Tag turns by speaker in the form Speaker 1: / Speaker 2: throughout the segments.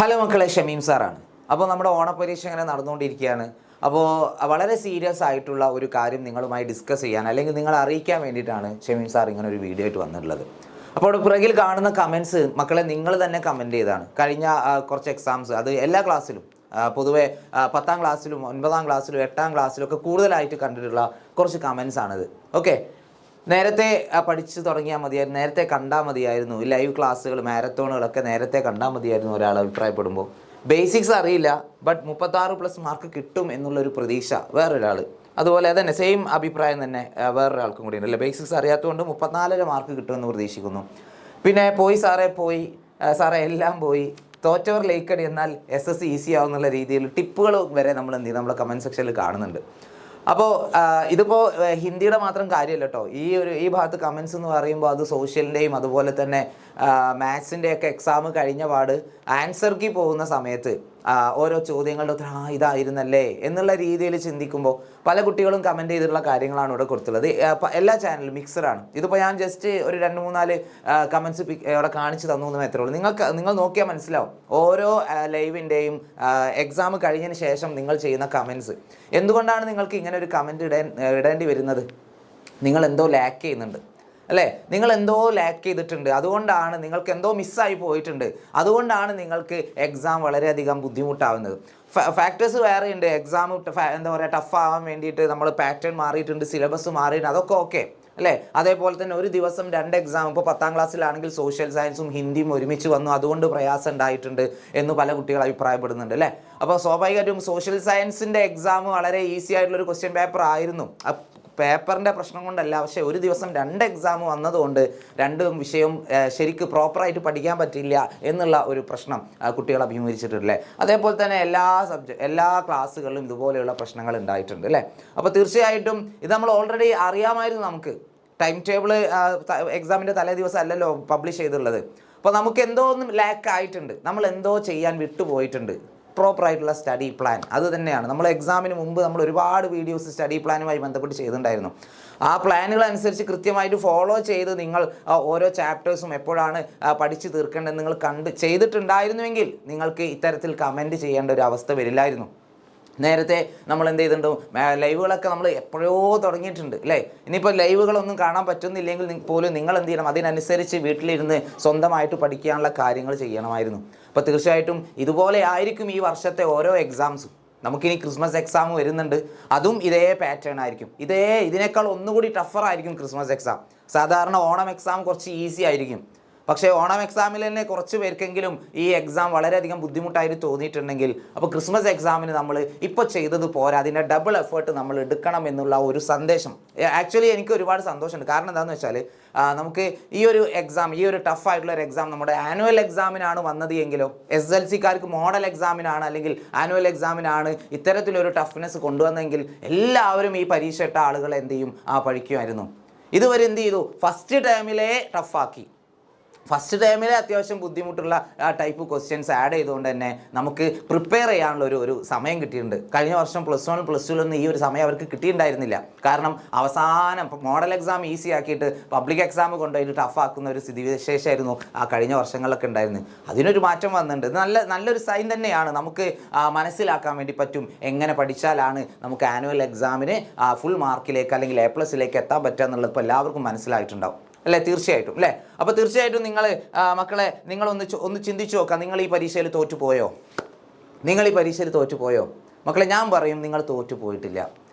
Speaker 1: Hello മക്കളെ, ഷമീം സാറാണ്. അപ്പോൾ നമ്മുടെ ഓണപ്പരീക്ഷ ഇങ്ങനെ നടന്നുകൊണ്ടിരിക്കുകയാണ്. അപ്പോൾ വളരെ സീരിയസ് ആയിട്ടുള്ള ഒരു കാര്യം നിങ്ങളുമായി ഡിസ്കസ് ചെയ്യാൻ അല്ലെങ്കിൽ നിങ്ങളെ അറിയിക്കാൻ വേണ്ടിയിട്ടാണ് ഷമീം സാർ ഇങ്ങനെ ഒരു വീഡിയോ ആയിട്ട് വന്നിട്ടുള്ളത്. അപ്പോൾ അവിടെ പുറകിൽ കാണുന്ന കമൻസ് മക്കളെ നിങ്ങൾ തന്നെ കമൻറ്റ് ചെയ്താണ്. കഴിഞ്ഞ കുറച്ച് എക്സാംസ് അത് എല്ലാ ക്ലാസ്സിലും പൊതുവെ 10ാം ക്ലാസ്സിലും 9ാം ക്ലാസ്സിലും 8ാം ക്ലാസ്സിലും ഒക്കെ കൂടുതലായിട്ട് കണ്ടിട്ടുള്ള കുറച്ച് കമൻസ് ആണിത്. ഓക്കെ, നേരത്തെ പഠിച്ചു തുടങ്ങിയാൽ മതിയായിരുന്നു, നേരത്തെ കണ്ടാൽ മതിയായിരുന്നു, ലൈവ് ക്ലാസ്സുകൾ മാരത്തോണുകളൊക്കെ നേരത്തെ കണ്ടാൽ മതിയായിരുന്നു ഒരാൾ അഭിപ്രായപ്പെടുമ്പോൾ. ബേസിക്സ് അറിയില്ല, ബട്ട് 36+ മാർക്ക് കിട്ടും എന്നുള്ളൊരു പ്രതീക്ഷ വേറൊരാൾ. അതുപോലെ തന്നെ സെയിം അഭിപ്രായം തന്നെ വേറൊരാൾക്കും കൂടി ഉണ്ട് അല്ലേ. ബേസിക്സ് അറിയാത്തതുകൊണ്ട് 34 മാർക്ക് കിട്ടുമെന്ന് പ്രതീക്ഷിക്കുന്നു. പിന്നെ പോയി സാറേ എല്ലാം പോയി, തോറ്റവർ ലൈക്കടി, എന്നാൽ SS ഈസി ആവുന്നുള്ള രീതിയിൽ ടിപ്പുകൾ വരെ നമ്മൾ എന്ത് ചെയ്യും നമ്മളെ കമൻറ്റ് സെക്ഷനിൽ കാണുന്നുണ്ട്. അപ്പോൾ ഇതിപ്പോൾ ഹിന്ദിയുടെ മാത്രം കാര്യമല്ല കേട്ടോ. ഈ ഭാഗത്ത് കമൻസ് എന്ന് പറയുമ്പോൾ അത് സോഷ്യലിൻ്റെയും അതുപോലെ തന്നെ മാത്സിൻ്റെയൊക്കെ എക്സാം കഴിഞ്ഞ പാട് ആൻസർ കീ പോകുന്ന സമയത്ത് ഓരോ ചോദ്യങ്ങളുടെ ഉത്തരം ഇതായിരുന്നല്ലേ എന്നുള്ള രീതിയിൽ ചിന്തിക്കുമ്പോൾ പല കുട്ടികളും കമൻറ്റ് ചെയ്തിട്ടുള്ള കാര്യങ്ങളാണ് ഇവിടെ കൊടുത്തുള്ളത്. എല്ലാ ചാനലും മിക്സഡാണ്. ഇതിപ്പോൾ ഞാൻ ജസ്റ്റ് ഒരു 2-3-4 കമൻസ് ഇവിടെ കാണിച്ച് തന്നു എന്ന് മാത്രമേ ഉള്ളൂ. നിങ്ങൾ നോക്കിയാൽ മനസ്സിലാവും ഓരോ ലൈവിൻ്റെയും എക്സാം കഴിഞ്ഞതിന് ശേഷം നിങ്ങൾ ചെയ്യുന്ന കമൻസ്. എന്തുകൊണ്ടാണ് നിങ്ങൾക്ക് ഇങ്ങനെ ഒരു കമൻറ്റ് ഇടേണ്ടി വരുന്നത്? നിങ്ങൾ എന്തോ ലാക്ക് ചെയ്യുന്നുണ്ട് അല്ലേ, നിങ്ങൾ എന്തോ ലാക്ക് ചെയ്തിട്ടുണ്ട്, അതുകൊണ്ടാണ് നിങ്ങൾക്ക് എന്തോ മിസ്സായി പോയിട്ടുണ്ട്, അതുകൊണ്ടാണ് നിങ്ങൾക്ക് എക്സാം വളരെയധികം ബുദ്ധിമുട്ടാവുന്നത്. ഫാക്ടേഴ്സ് വേറെയുണ്ട്. എക്സാം എന്താ പറയുക ടഫ് ആവാൻ വേണ്ടിയിട്ട് നമ്മൾ പാറ്റേൺ മാറിയിട്ടുണ്ട്, സിലബസ് മാറിയിട്ടുണ്ട്, അതൊക്കെ ഓക്കെ അല്ലേ. അതേപോലെ തന്നെ ഒരു ദിവസം 2 എക്സാം, ഇപ്പോൾ 10ാം ക്ലാസ്സിലാണെങ്കിൽ സോഷ്യൽ സയൻസും ഹിന്ദിയും ഒരുമിച്ച് വന്നു, അതുകൊണ്ട് പ്രയാസം ഉണ്ടായിട്ടുണ്ട് എന്ന് പല കുട്ടികൾ അഭിപ്രായപ്പെടുന്നുണ്ട് അല്ലേ. അപ്പോൾ സ്വാഭാവികമായിട്ടും സോഷ്യൽ സയൻസിൻ്റെ എക്സാം വളരെ ഈസി ആയിട്ടുള്ളൊരു ക്വസ്റ്റ്യൻ പേപ്പർ ആയിരുന്നു. പേപ്പറിൻ്റെ പ്രശ്നം കൊണ്ടല്ല, പക്ഷേ ഒരു ദിവസം 2 എക്സാം വന്നതുകൊണ്ട് 2 വിഷയവും ശരിക്ക് പ്രോപ്പറായിട്ട് പഠിക്കാൻ പറ്റില്ല എന്നുള്ള ഒരു പ്രശ്നം കുട്ടികൾ അഭിമുഖീകരിച്ചിട്ടില്ലേ. അതേപോലെ തന്നെ എല്ലാ ക്ലാസ്സുകളിലും ഇതുപോലെയുള്ള പ്രശ്നങ്ങൾ ഉണ്ടായിട്ടുണ്ട് അല്ലേ. അപ്പോൾ തീർച്ചയായിട്ടും ഇത് നമ്മൾ ഓൾറെഡി അറിയാമായിരുന്നു. നമുക്ക് ടൈം ടേബിൾ എക്സാമിൻ്റെ തലേ ദിവസം അല്ലല്ലോ പബ്ലിഷ് ചെയ്തിട്ടുള്ളത്. അപ്പോൾ നമുക്ക് എന്തോ ഒന്നും ലാക്ക് ആയിട്ടുണ്ട്, നമ്മൾ എന്തോ ചെയ്യാൻ വിട്ടുപോയിട്ടുണ്ട്. പ്രോപ്പറായിട്ടുള്ള സ്റ്റഡി പ്ലാൻ അത് തന്നെയാണ്. നമ്മൾ എക്സാമിന് മുമ്പ് നമ്മൾ ഒരുപാട് വീഡിയോസ് സ്റ്റഡി പ്ലാനുമായി ബന്ധപ്പെട്ട് ചെയ്തിട്ടുണ്ടായിരുന്നു. ആ പ്ലാനുകൾ അനുസരിച്ച് കൃത്യമായിട്ട് ഫോളോ ചെയ്ത് നിങ്ങൾ ഓരോ ചാപ്റ്റേഴ്സും എപ്പോഴാണ് പഠിച്ച് തീർക്കേണ്ടത് നിങ്ങൾ ചെയ്തിട്ടുണ്ടായിരുന്നുവെങ്കിൽ നിങ്ങൾക്ക് ഇത്തരത്തിൽ കമൻറ്റ് ചെയ്യേണ്ട ഒരു അവസ്ഥ വരില്ലായിരുന്നു. നേരത്തെ നമ്മൾ എന്ത് ചെയ്തിട്ടുണ്ട്, ലൈവുകളൊക്കെ നമ്മൾ എപ്പോഴോ തുടങ്ങിയിട്ടുണ്ട് അല്ലേ. ഇനിയിപ്പോൾ ലൈവുകളൊന്നും കാണാൻ പറ്റുന്നില്ലെങ്കിൽ പോലും നിങ്ങൾ എന്ത് ചെയ്യണം, അതിനനുസരിച്ച് വീട്ടിലിരുന്ന് സ്വന്തമായിട്ട് പഠിക്കാനുള്ള കാര്യങ്ങൾ ചെയ്യണമായിരുന്നു. അപ്പോൾ തീർച്ചയായിട്ടും ഇതുപോലെ ആയിരിക്കും ഈ വർഷത്തെ ഓരോ എക്സാംസും. നമുക്കിനി ക്രിസ്മസ് എക്സാം വരുന്നുണ്ട്, അതും ഇതേ പാറ്റേൺ ആയിരിക്കും. ഇതിനേക്കാൾ ഒന്നുകൂടി ടഫറായിരിക്കും ക്രിസ്മസ് എക്സാം. സാധാരണ ഓണം എക്സാം കുറച്ച് ഈസി ആയിരിക്കും, പക്ഷേ ഓണം എക്സാമിൽ തന്നെ കുറച്ച് പേർക്കെങ്കിലും ഈ എക്സാം വളരെയധികം ബുദ്ധിമുട്ടായിട്ട് തോന്നിയിട്ടുണ്ടെങ്കിൽ അപ്പോൾ ക്രിസ്മസ് എക്സാമിന് നമ്മൾ ഇപ്പോൾ ചെയ്തത് പോരാ, അതിൻ്റെ ഡബിൾ എഫേർട്ട് നമ്മൾ എടുക്കണം എന്നുള്ള ഒരു സന്ദേശം. ആക്ച്വലി എനിക്ക് ഒരുപാട് സന്തോഷമുണ്ട്. കാരണം എന്താണെന്ന് വെച്ചാൽ നമുക്ക് ഈ ഒരു എക്സാം, ഈ ഒരു ടഫായിട്ടുള്ള ഒരു എക്സാം നമ്മുടെ ആനുവൽ എക്സാമിനാണ് വന്നത് എങ്കിലോ, SSLCക്കാർക്ക് മോഡൽ എക്സാമിനാണ് അല്ലെങ്കിൽ ആനുവൽ എക്സാമിനാണ് ഇത്തരത്തിലൊരു ടഫ്നെസ് കൊണ്ടുവന്നെങ്കിൽ എല്ലാവരും ഈ പരീക്ഷ ഇട്ട ആളുകളെ എന്ത് ചെയ്യും, പഠിക്കുമായിരുന്നു. ഇതുവരെ എന്ത് ചെയ്തു, ഫസ്റ്റ് ടൈമിലേ ടഫാക്കി. ഫസ്റ്റ് ടൈമിൽ അത്യാവശ്യം ബുദ്ധിമുട്ടുള്ള ടൈപ്പ് ക്വസ്റ്റ്യൻസ് ആഡ് ചെയ്തുകൊണ്ട് തന്നെ നമുക്ക് പ്രിപ്പയർ ചെയ്യാനുള്ള ഒരു സമയം കിട്ടിയിട്ടുണ്ട്. കഴിഞ്ഞ വർഷം +1 +2 ഈ ഒരു സമയം അവർക്ക് കിട്ടിയിട്ടുണ്ടായിരുന്നില്ല. കാരണം അവസാനം മോഡൽ എക്സാം ഈസി ആക്കിയിട്ട് പബ്ലിക് എക്സാം കൊണ്ടുപോയിട്ട് ടഫാക്കുന്ന ഒരു സ്ഥിതിവിശേഷമായിരുന്നു കഴിഞ്ഞ വർഷങ്ങളിലൊക്കെ ഉണ്ടായിരുന്നത്. അതിനൊരു മാറ്റം വന്നിട്ടുണ്ട്. നല്ലൊരു സൈൻ തന്നെയാണ്. നമുക്ക് മനസ്സിലാക്കാൻ വേണ്ടി പറ്റും എങ്ങനെ പഠിച്ചാലാണ് നമുക്ക് ആനുവൽ എക്സാമിന് ഫുൾ മാർക്കിലേക്ക് അല്ലെങ്കിൽ A+ലേക്ക് എത്താൻ പറ്റുക എന്നുള്ളത് ഇപ്പോൾ എല്ലാവർക്കും മനസ്സിലായിട്ടുണ്ടാവും അല്ലേ. തീർച്ചയായിട്ടും അല്ലേ. അപ്പോൾ തീർച്ചയായിട്ടും മക്കളെ നിങ്ങളൊന്ന് ചിന്തിച്ചു നോക്കാം. നിങ്ങൾ ഈ പരീക്ഷയിൽ തോറ്റുപോയോ? മക്കളെ ഞാൻ പറയും നിങ്ങൾ തോറ്റുപോയിട്ടില്ല.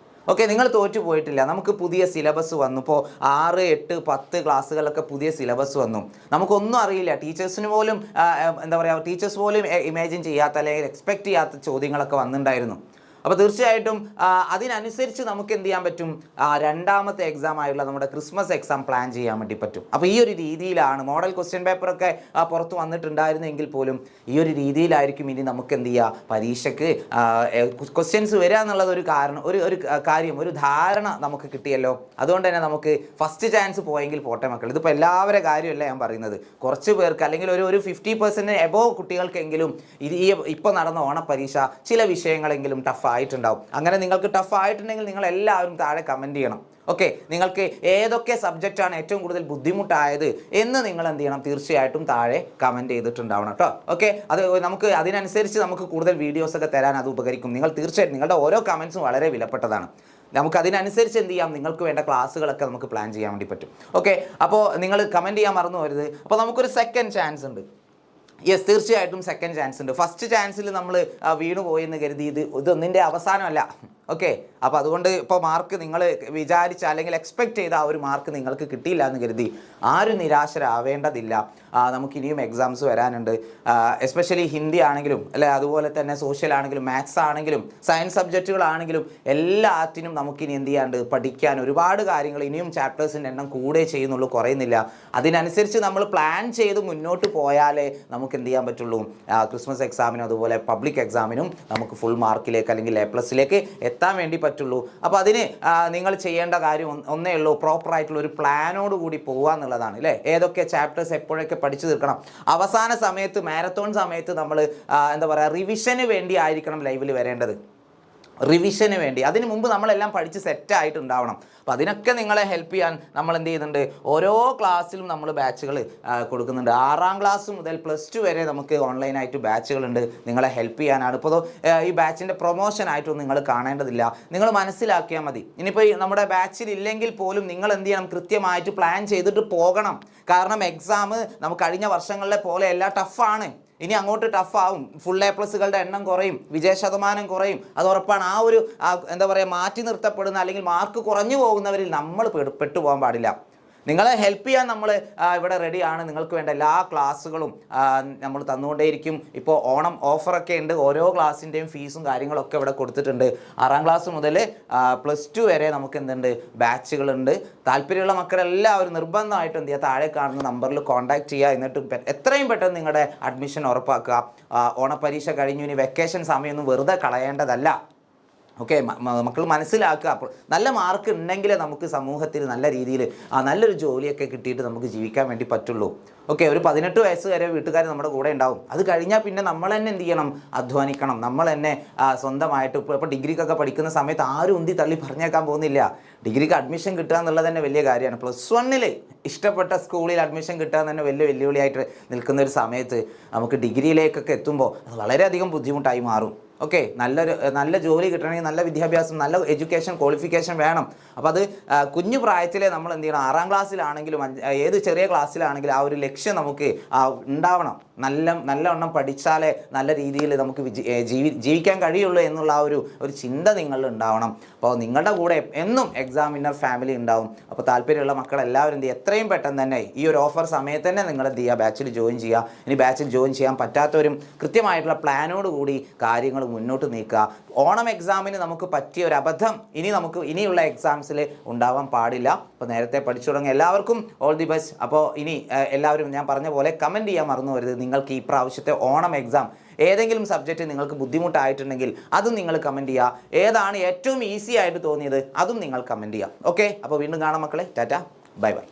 Speaker 1: ഓക്കെ, നിങ്ങൾ തോറ്റുപോയിട്ടില്ല. നമുക്ക് പുതിയ സിലബസ് വന്നു. ഇപ്പോൾ 6, 8, 10 ക്ലാസ്സുകളൊക്കെ പുതിയ സിലബസ് വന്നു. നമുക്കൊന്നും അറിയില്ല. ടീച്ചേഴ്സ് പോലും ഇമാജിൻ ചെയ്യാത്ത അല്ലെങ്കിൽ എക്സ്പെക്റ്റ് ചെയ്യാത്ത ചോദ്യങ്ങളൊക്കെ വന്നിട്ടുണ്ടായിരുന്നു. അപ്പോൾ തീർച്ചയായിട്ടും അതിനനുസരിച്ച് നമുക്ക് എന്ത് ചെയ്യാൻ പറ്റും, 2ാമത്തെ എക്സാം ആയുള്ള നമ്മുടെ ക്രിസ്മസ് എക്സാം പ്ലാൻ ചെയ്യാൻ വേണ്ടി പറ്റും. അപ്പോൾ ഈ ഒരു രീതിയിലാണ് മോഡൽ ക്വസ്റ്റ്യൻ പേപ്പറൊക്കെ പുറത്ത് വന്നിട്ടുണ്ടായിരുന്നെങ്കിൽ പോലും ഈ ഒരു രീതിയിലായിരിക്കും ഇനി നമുക്ക് എന്ത് ചെയ്യുക, പരീക്ഷയ്ക്ക് ക്വസ്റ്റ്യൻസ് വരിക എന്നുള്ളത് ഒരു കാര്യം, ഒരു ധാരണ നമുക്ക് കിട്ടിയല്ലോ. അതുകൊണ്ട് തന്നെ നമുക്ക് ഫസ്റ്റ് ചാൻസ് പോയെങ്കിൽ പോട്ടെ മക്കൾ. ഇതിപ്പോൾ എല്ലാവരുടെ കാര്യമല്ല ഞാൻ പറയുന്നത്. കുറച്ച് പേർക്ക് അല്ലെങ്കിൽ ഒരു 50% എബോവ് കുട്ടികൾക്കെങ്കിലും ഇപ്പോൾ നടന്ന ഓണപ്പരീക്ഷ ചില വിഷയങ്ങളെങ്കിലും ടഫ് ആയിട്ടുണ്ടാവും. അങ്ങനെ നിങ്ങൾക്ക് ടഫ് ആയിട്ടുണ്ടെങ്കിൽ നിങ്ങൾ എല്ലാവരും താഴെ കമൻറ്റ് ചെയ്യണം. ഓക്കെ, നിങ്ങൾക്ക് ഏതൊക്കെ സബ്ജക്റ്റാണ് ഏറ്റവും കൂടുതൽ ബുദ്ധിമുട്ടായത് എന്ന് നിങ്ങൾ എന്ത് ചെയ്യണം, തീർച്ചയായിട്ടും താഴെ കമൻറ്റ് ചെയ്തിട്ടുണ്ടാവണം കേട്ടോ. ഓക്കെ, അത് നമുക്ക് അതിനനുസരിച്ച് നമുക്ക് കൂടുതൽ വീഡിയോസൊക്കെ തരാൻ അത് ഉപകരിക്കും. നിങ്ങൾ തീർച്ചയായിട്ടും നിങ്ങളുടെ ഓരോ കമൻസും വളരെ വിലപ്പെട്ടതാണ്. നമുക്ക് അതിനനുസരിച്ച് എന്ത് ചെയ്യാം, നിങ്ങൾക്ക് വേണ്ട ക്ലാസ്സുകളൊക്കെ നമുക്ക് പ്ലാൻ ചെയ്യാൻ വേണ്ടി പറ്റും. ഓക്കെ, അപ്പോൾ നിങ്ങൾ കമൻറ്റ് ചെയ്യാൻ മറന്നു പോകരുത്. അപ്പോൾ നമുക്കൊരു സെക്കൻഡ് ചാൻസ് ഉണ്ട്. യെസ്, തീർച്ചയായിട്ടും സെക്കൻഡ് ചാൻസ് ഉണ്ട്. ഫസ്റ്റ് ചാൻസിൽ നമ്മൾ വീണു പോയെന്ന് കരുതി ഇതൊന്നിൻ്റെ അവസാനമല്ല. ഓക്കെ, അപ്പോൾ അതുകൊണ്ട് ഇപ്പോൾ മാർക്ക് നിങ്ങൾ വിചാരിച്ച അല്ലെങ്കിൽ എക്സ്പെക്റ്റ് ചെയ്ത ആ ഒരു മാർക്ക് നിങ്ങൾക്ക് കിട്ടിയില്ല എന്ന് കരുതി ആരും നിരാശരാവേണ്ടതില്ല. നമുക്കിനിയും എക്സാംസ് വരാനുണ്ട്. എസ്പെഷ്യലി ഹിന്ദി ആണെങ്കിലും അല്ലെ, അതുപോലെ തന്നെ സോഷ്യൽ ആണെങ്കിലും മാത്സ് ആണെങ്കിലും സയൻസ് സബ്ജക്റ്റുകളാണെങ്കിലും എല്ലാത്തിനും നമുക്കിനി എന്ത് ചെയ്യാണ്ട് പഠിക്കാൻ ഒരുപാട് കാര്യങ്ങൾ, ഇനിയും ചാപ്റ്റേഴ്സിൻ്റെ എണ്ണം കൂടെ ചെയ്യുന്നുള്ളൂ, കുറയുന്നില്ല. അതിനനുസരിച്ച് നമ്മൾ പ്ലാൻ ചെയ്ത് മുന്നോട്ട് പോയാലേ നമുക്ക് എന്ത് ചെയ്യാൻ പറ്റുള്ളൂ, ക്രിസ്മസ് എക്സാമിനും അതുപോലെ പബ്ലിക് എക്സാമിനും നമുക്ക് ഫുൾ മാർക്കിലേക്ക് അല്ലെങ്കിൽ A+ലേക്ക് എത്താൻ വേണ്ടി പറ്റുള്ളൂ. അപ്പോൾ അതിന് നിങ്ങൾ ചെയ്യേണ്ട കാര്യം ഒന്നേ ഉള്ളൂ, പ്രോപ്പറായിട്ടുള്ള ഒരു പ്ലാനോട് കൂടി പോവുക എന്നുള്ളതാണ് അല്ലേ. ഏതൊക്കെ ചാപ്റ്റേഴ്സ് എപ്പോഴൊക്കെ പഠിച്ചു തീർക്കണം. അവസാന സമയത്ത് മാരത്തോൺ സമയത്ത് നമ്മൾ എന്താ പറയുക, റിവിഷന് വേണ്ടി ആയിരിക്കണം ലൈവിൽ വരേണ്ടത്. റിവിഷന് വേണ്ടി, അതിന് മുമ്പ് നമ്മളെല്ലാം പഠിച്ച് സെറ്റായിട്ടുണ്ടാവണം. അപ്പോൾ അതിനൊക്കെ നിങ്ങളെ ഹെൽപ്പ് ചെയ്യാൻ നമ്മൾ എന്ത് ചെയ്യുന്നുണ്ട്, ഓരോ ക്ലാസ്സിലും നമ്മൾ ബാച്ചുകൾ കൊടുക്കുന്നുണ്ട്. 6ാം ക്ലാസ് മുതൽ +2 വരെ നമുക്ക് ഓൺലൈനായിട്ട് ബാച്ചുകളുണ്ട് നിങ്ങളെ ഹെൽപ്പ് ചെയ്യാനാണ്. ഇപ്പോൾ ഈ ബാച്ചിൻ്റെ പ്രൊമോഷനായിട്ടൊന്നും നിങ്ങൾ കാണേണ്ടതില്ല, നിങ്ങൾ മനസ്സിലാക്കിയാൽ മതി. ഇനിയിപ്പോൾ നമ്മുടെ ബാച്ചിൽ ഇല്ലെങ്കിൽ പോലും നിങ്ങൾ എന്ത് ചെയ്യണം, കൃത്യമായിട്ട് പ്ലാൻ ചെയ്തിട്ട് പോകണം. കാരണം എക്സാം നമുക്ക് കഴിഞ്ഞ വർഷങ്ങളിലെ പോലെ എല്ലാം ടഫാണ്. ഇനി അങ്ങോട്ട് ടഫാവും. ഫുൾ A+കളുടെ എണ്ണം കുറയും, വിജയശതമാനം കുറയും, അത് ഉറപ്പാണ്. ആ ഒരു എന്താ പറയുക, മാറ്റി നിർത്തപ്പെടുന്ന അല്ലെങ്കിൽ മാർക്ക് കുറഞ്ഞു പോകുന്നവരിൽ നമ്മൾ പെട്ടുപോകാൻ പാടില്ല. നിങ്ങളെ ഹെൽപ്പ് ചെയ്യാൻ നമ്മൾ ഇവിടെ റെഡിയാണ്. നിങ്ങൾക്ക് വേണ്ട എല്ലാ ക്ലാസ്സുകളും നമ്മൾ തന്നുകൊണ്ടേയിരിക്കും. ഇപ്പോൾ ഓണം ഓഫറൊക്കെ ഉണ്ട്. ഓരോ ക്ലാസ്സിൻ്റെയും ഫീസും കാര്യങ്ങളൊക്കെ ഇവിടെ കൊടുത്തിട്ടുണ്ട്. 6ാം ക്ലാസ് മുതൽ +2 വരെ നമുക്ക് എന്തുണ്ട്, ബാച്ചുകളുണ്ട്. താല്പര്യമുള്ള മക്കളെല്ലാവരും നിർബന്ധമായിട്ടും എന്ത് ചെയ്യുക, താഴെ കാണുന്ന നമ്പറിൽ കോൺടാക്ട് ചെയ്യുക. എന്നിട്ട് എത്രയും പെട്ടെന്ന് നിങ്ങളുടെ അഡ്മിഷൻ ഉറപ്പാക്കുക. ഓണപ്പരീക്ഷ കഴിഞ്ഞു, ഇനി വെക്കേഷൻ സമയമൊന്നും വെറുതെ കളയേണ്ടതല്ല. ഓക്കെ, മക്കൾ മനസ്സിലാക്കുക. അപ്പോൾ നല്ല മാർക്ക് ഉണ്ടെങ്കിലേ നമുക്ക് സമൂഹത്തിൽ നല്ല രീതിയിൽ നല്ലൊരു ജോലിയൊക്കെ കിട്ടിയിട്ട് നമുക്ക് ജീവിക്കാൻ വേണ്ടി പറ്റുള്ളൂ. ഓക്കെ, ഒരു 18 വയസ്സ് വരെ വീട്ടുകാർ നമ്മുടെ കൂടെ ഉണ്ടാവും. അത് കഴിഞ്ഞാൽ പിന്നെ നമ്മൾ തന്നെ എന്ത് ചെയ്യണം, അധ്വാനിക്കണം. നമ്മൾ തന്നെ സ്വന്തമായിട്ട് ഇപ്പോൾ ഡിഗ്രിക്കൊക്കെ പഠിക്കുന്ന സമയത്ത് ആരും ഉന്തി തള്ളി പറഞ്ഞേക്കാൻ പോകുന്നില്ല. ഡിഗ്രിക്ക് അഡ്മിഷൻ കിട്ടുക എന്നുള്ളത് തന്നെ വലിയ കാര്യമാണ്. +1 ഇഷ്ടപ്പെട്ട സ്കൂളിൽ അഡ്മിഷൻ കിട്ടുക തന്നെ വലിയ വെല്ലുവിളിയായിട്ട് നിൽക്കുന്ന ഒരു സമയത്ത് നമുക്ക് ഡിഗ്രിയിലേക്കൊക്കെ എത്തുമ്പോൾ അത് വളരെയധികം ബുദ്ധിമുട്ടായി മാറും. ഓക്കെ, നല്ല ജോലി കിട്ടണമെങ്കിൽ നല്ല വിദ്യാഭ്യാസം, നല്ല എഡ്യൂക്കേഷൻ ക്വാളിഫിക്കേഷൻ വേണം. അപ്പോൾ അത് കുഞ്ഞു പ്രായത്തിലെ നമ്മൾ എന്ത് ചെയ്യണം, 6ാം ക്ലാസ്സിലാണെങ്കിലും ഏത് ചെറിയ ക്ലാസ്സിലാണെങ്കിലും ആ ഒരു ലക്ഷ്യം നമുക്ക് ഉണ്ടാവണം. നല്ലവണ്ണം പഠിച്ചാലേ നല്ല രീതിയിൽ നമുക്ക് ജീവിക്കാൻ കഴിയുള്ളൂ എന്നുള്ള ആ ഒരു ചിന്ത നിങ്ങളിൽ ഉണ്ടാവണം. അപ്പോൾ നിങ്ങളുടെ കൂടെ എന്നും എക്സാം വിന്നർ ഫാമിലി ഉണ്ടാവും. അപ്പോൾ താല്പര്യമുള്ള മക്കളെല്ലാവരും എന്ത് ചെയ്യുക, എത്രയും പെട്ടെന്ന് തന്നെ ഈ ഒരു ഓഫർ സമയത്ത് തന്നെ നിങ്ങൾ എന്ത് ചെയ്യുക, ബാച്ചിൽ ജോയിൻ ചെയ്യുക. ഇനി ബാച്ചിൽ ജോയിൻ ചെയ്യാൻ പറ്റാത്തവരും കൃത്യമായിട്ടുള്ള പ്ലാനോട് കൂടി കാര്യങ്ങൾ മുന്നോട്ട് നീക്കുക. ഓണം എക്സാമിന് നമുക്ക് പറ്റിയ ഒരു അബദ്ധം ഇനിയുള്ള എക്സാംസിൽ ഉണ്ടാവാൻ പാടില്ല. അപ്പോൾ നേരത്തെ പഠിച്ചു തുടങ്ങിയ എല്ലാവർക്കും ഓൾ ദി ബെസ്റ്റ്. അപ്പോൾ ഇനി എല്ലാവരും ഞാൻ പറഞ്ഞ പോലെ കമൻറ്റ് ചെയ്യാൻ മറന്നു വരുത്. നിങ്ങൾക്ക് ഈ പ്രാവശ്യത്തെ ഓണം എക്സാം ഏതെങ്കിലും സബ്ജക്റ്റ് നിങ്ങൾക്ക് ബുദ്ധിമുട്ടായിട്ടുണ്ടെങ്കിൽ അതും നിങ്ങൾ കമൻറ്റ് ചെയ്യുക. ഏതാണ് ഏറ്റവും ഈസി ആയിട്ട് തോന്നിയത് അതും നിങ്ങൾ കമൻറ്റ് ചെയ്യുക. ഓക്കെ, അപ്പോൾ വീണ്ടും കാണാം മക്കളെ. Tata, bye bye.